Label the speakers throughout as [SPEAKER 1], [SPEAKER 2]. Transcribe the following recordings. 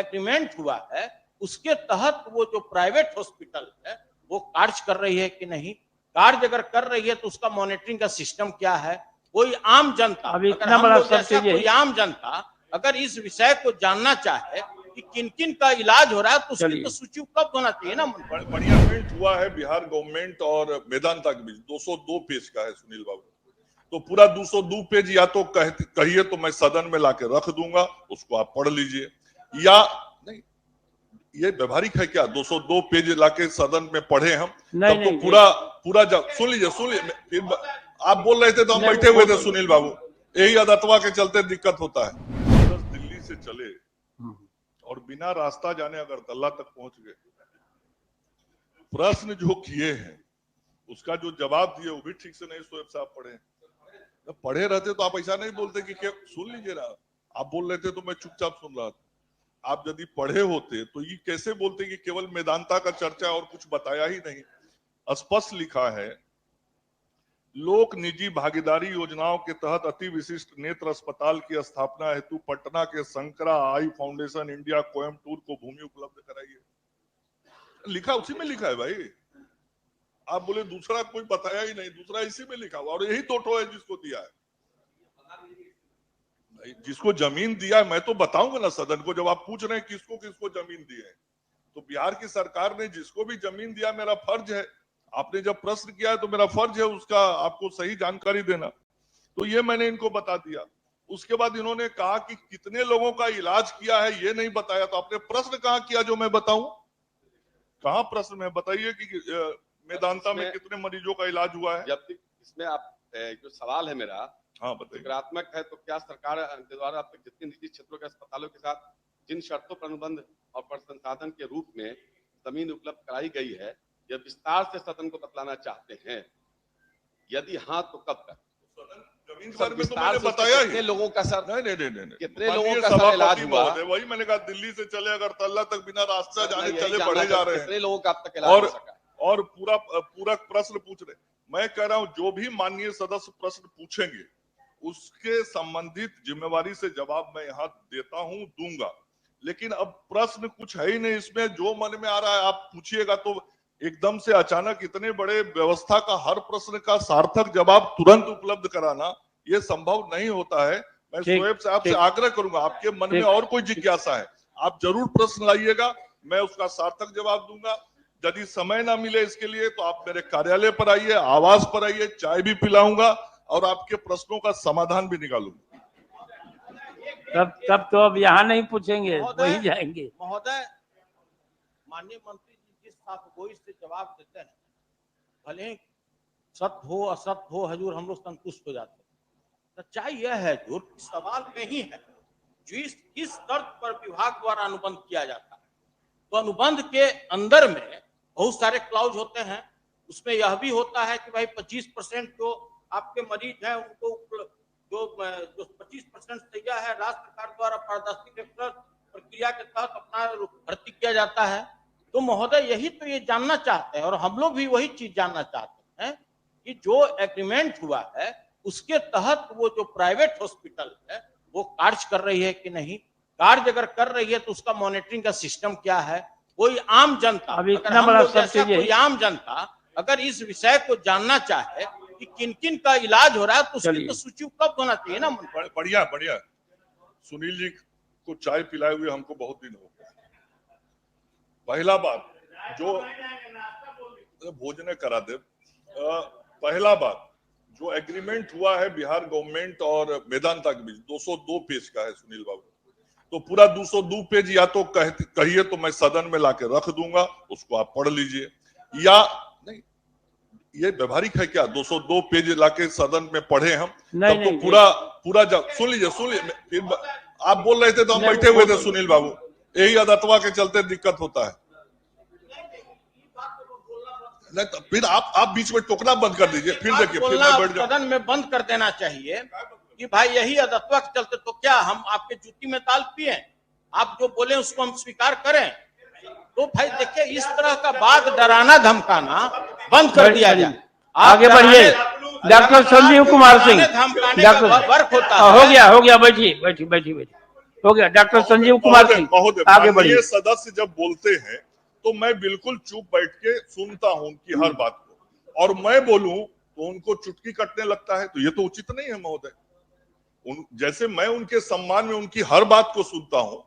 [SPEAKER 1] Agreement हुआ है उसके तहत वो जो प्राइवेट हॉस्पिटल है वो कार्य कर रही है कि नहीं, कार्य अगर कर रही है तो उसका मॉनिटरिंग का सिस्टम क्या है। कोई आम जनता, अगर हम लोग जैसा कोई आम जनता अगर इस विषय को जानना चाहे कि किन किन का इलाज हो रहा है तो उसकी तो सूची उपलब्ध होना चाहिए ना।
[SPEAKER 2] बढ़िया एग्रीमेंट हुआ है बिहार गवर्नमेंट और मेदांता के बीच, 202 पेज का है सुनील बाबू। तो पूरा 202 पेज या तो कहिए तो मैं सदन में लाके रख दूंगा, उसको आप पढ़ लीजिए, या नहीं ये व्यवहारिक है क्या 202 पेज लाके सदन में पढ़े हम, तब तो पूरा सुन लीजिए फिर आप बोल रहे थे तो हम बैठे हुए थे सुनील बाबू, यही अदत्वा के चलते दिक्कत होता है। दिल्ली से चले और बिना रास्ता जाने अगरतला तक पहुंच गए, प्रश्न जो किए हैं उसका जो जवाब दिए वो भी ठीक से नहीं सोएब साहब पढ़े। जब पढ़े रहते तो आप ऐसा नहीं बोलते कि सुन लीजिए ना, आप बोल रहे थे तो मैं चुपचाप सुन रहा था। आप यदि पढ़े होते तो ये कैसे बोलते कि केवल मेदांता का चर्चा और कुछ बताया ही नहीं। स्पष्ट लिखा है, लोक निजी भागीदारी योजनाओं के तहत अति विशिष्ट नेत्र अस्पताल की स्थापना हेतु पटना के शंकरा आई फाउंडेशन इंडिया कोयम्बटूर को भूमि उपलब्ध कराई है। लिखा उसी में लिखा है भाई, आप बोले दूसरा कोई बताया ही नहीं, दूसरा इसी में लिखा हुआ, और यही टोटो है जिसको दिया है। जिसको जमीन दिया है मैं तो बताऊंगा ना सदन को, जब आप पूछ रहे हैं किसको किसको जमीन दी है, तो बिहार की सरकार ने जिसको भी जमीन दिया मेरा फर्ज है, आपने जब प्रश्न किया है तो मेरा फर्ज है उसका आपको सही जानकारी देना, तो ये मैंने इनको बता दिया। उसके बाद इन्होंने कहा कि कितने लोगों का इलाज किया है ये नहीं बताया, तो आपने प्रश्न कहाँ किया जो मैं बताऊं, कहाँ प्रश्न में बताइए कि मेदांता में कितने मरीजों का इलाज हुआ है।
[SPEAKER 3] जब इसमें आप जो सवाल है मेरा,
[SPEAKER 2] हाँ बताइए,
[SPEAKER 3] सकारात्मक है तो क्या सरकार के द्वारा अब तक जितने निजी क्षेत्रों के अस्पतालों के साथ जिन शर्तों पर अनुबंध और पर संसाधन के रूप में जमीन उपलब्ध कराई गई है, यह विस्तार से सदन को बतलाना चाहते हैं, यदि हाँ तो कब तक?
[SPEAKER 2] जमीन सर में तो मैंने बताया ही।
[SPEAKER 3] कितने लोगों का सर,
[SPEAKER 2] नहीं
[SPEAKER 3] कितने लोगों का सर इलाज हुआ?
[SPEAKER 2] वही मैंने कहा, दिल्ली से चले अगरतला तक बिना रास्ता जाने चले पढ़े जा रहे हैं,
[SPEAKER 3] कितने लोगों का अब तक इलाज हो सका?
[SPEAKER 2] और पूरा प्रश्न पूछ रहे। मैं कह रहा हूं जो भी माननीय सदस्य प्रश्न पूछेंगे उसके संबंधित जिम्मेवारी से जवाब मैं यहाँ देता हूं, दूंगा, लेकिन अब प्रश्न कुछ है ही नहीं इसमें, जो मन में आ रहा है आप पूछिएगा, तो एकदम से अचानक इतने बड़े व्यवस्था का हर प्रश्न का सार्थक जवाब तुरंत उपलब्ध कराना ये संभव नहीं होता है। मैं सोएब साहब से आग्रह करूंगा, आपके मन में और कोई जिज्ञासा है आप जरूर प्रश्न लाइएगा, मैं उसका सार्थक जवाब दूंगा। यदि समय ना मिले इसके लिए तो आप मेरे कार्यालय पर आइए, आवास पर आइए, चाय भी पिलाऊंगा और आपके प्रश्नों का समाधान भी निकालूंगा।
[SPEAKER 4] तब तो अब यहाँ नहीं पूछेंगे, वहीं जाएंगे।
[SPEAKER 1] महोदय, माननीय मंत्री जी जिस साफगोई से जवाब देते हैं, भले ही सत्य हो असत्य हो, हजूर हम लोग संतुष्ट हो जाते हैं। सच्चाई यह है हजूर, सवाल नहीं है जिस शर्त पर विभाग द्वारा अनुबंध किया जाता है, तो अनुबंध के अंदर में बहुत सारे क्लाउज होते हैं। उसमें यह भी होता है कि भाई 25% जो आपके मरीज हैं उनको जो 25% सैया है राज्य सरकार द्वारा पारदर्शी प्रक्रिया के तहत अपना भर्ती किया जाता है। तो महोदय यही तो ये जानना चाहते हैं और हम लोग भी वही चीज जानना चाहते हैं कि जो एग्रीमेंट हुआ है उसके तहत वो जो प्राइवेट हॉस्पिटल है वो कार्य कर रही है कि नहीं, कार्य अगर कर रही है तो उसका मॉनिटरिंग का सिस्टम क्या है। कोई आम जनता, अगर हम लोग जैसा कोई आम जनता अगर इस विषय को जानना चाहे कि किन किन का इलाज हो रहा है तो उसकी तो सूची उपलब्ध होना चाहिए ना।
[SPEAKER 2] बढ़िया सुनील जी को चाय पिलाए हुए हमको बहुत दिन हो गए। पहला बात जो भोजन करा दे, पहला बात जो एग्रीमेंट हुआ है बिहार गवर्नमेंट और मेदांता के बीच, 202 पेज का है सुनील बाबू। तो पूरा 202 पेज या तो कहिए तो मैं सदन में लाके रख दूंगा, उसको आप पढ़ लीजिए, या नहीं ये व्यवहारिक है क्या 202 पेज लाके सदन में पढ़े हम, तब तो पूरा सुन लीजिए फिर आप बोल रहे थे तो हम बैठे हुए थे सुनील बाबू, यही अदत्वा के चलते दिक्कत होता है। नहीं तो फिर आप बीच में टोकना बंद कर दीजिए, फिर देखिए फिर मैं बैठ जाऊं।
[SPEAKER 1] सदन में बंद कर देना चाहिए कि भाई यही अदत्वा के चलते, तो क्या हम आपके जूती में ताल पिए? आप जो बोले उसको हम स्वीकार करें? तो भाई देखिए इस तरह का बात डराना धमकाना बंद कर दिया जाए।
[SPEAKER 4] आगे बढ़िए। डॉक्टर संजीव कुमार सिंह,
[SPEAKER 1] धमकाने का वर्क होता है।
[SPEAKER 4] हो गया बैठिए। हो गया। डॉक्टर संजीव कुमार सिंह,
[SPEAKER 2] महोदय,
[SPEAKER 4] आगे बढ़िए।
[SPEAKER 2] माननीय सदस्य जब बोलते हैं तो मैं बिल्कुल चुप बैठ के सुनता हूं उनकी हर बात को, और मैं बोलूं तो उनको चुटकी कटने लगता है, तो ये तो उचित नहीं है महोदय। जैसे मैं उनके सम्मान में उनकी हर बात को सुनता हूं,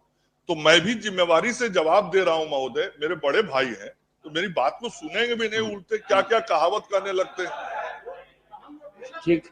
[SPEAKER 2] तो मैं भी जिम्मेवारी से जवाब दे रहा हूं महोदय। मेरे बड़े भाई हैं, तो मेरी बात को सुनेंगे भी नहीं, उल्टे क्या क्या कहावत करने लगते हैं।
[SPEAKER 4] ठीक।